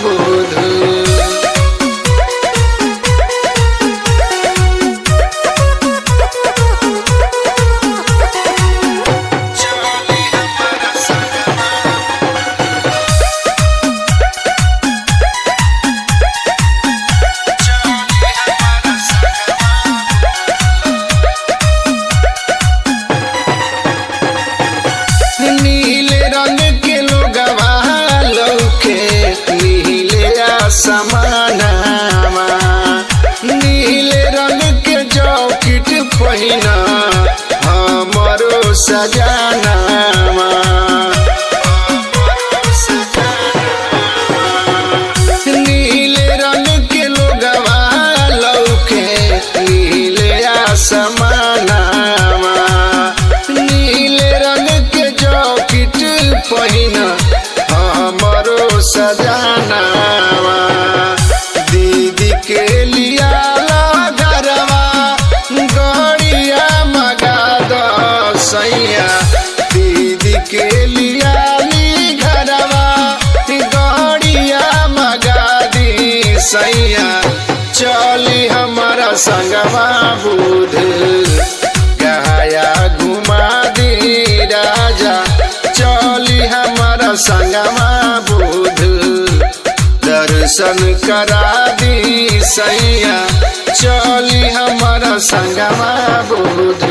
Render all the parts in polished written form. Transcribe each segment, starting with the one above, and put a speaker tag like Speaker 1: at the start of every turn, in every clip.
Speaker 1: बुध। नीले रंग के लोगवा लौके नीले आसमानवा, नीले रंग के जैकेट पहिना हमरो सजनावा। नीले रंग के लोगवा लौके नीले आसमानवा, नीले रंग के जैकेट पहिना हमरो सजनावा। दीदी के लिया घरवा गड़िया मगा दो सैया, दीदी के लिया घरवा गड़िया मगा दी सैया। चली हमारा संगवा बुध, गया घुमा दी राजा। चली हमारा संगवा बुध, दर्शन करा दी सैया। चली हमारा संगवा बुध।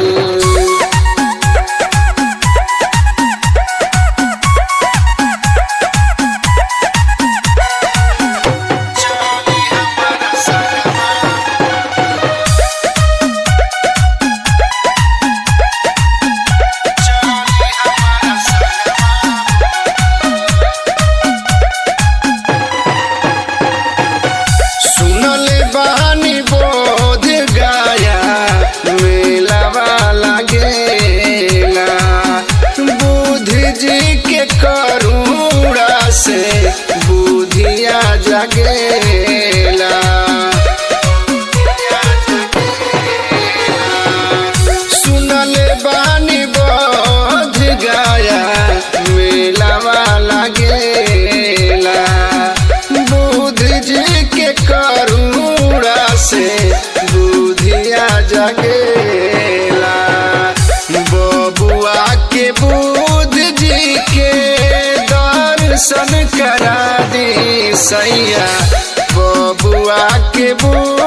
Speaker 1: बहानी बोध गया मेलावा लगेला, बुध जी के करुणा से बुधिया जगेला। सुनले बहानी बोध गया मेलावा लगेला, बुध जी के करुणा से बुधिया जगेला। बबुआ के बुध जी के दर्शन करा दी सैया, बबुआ के बुध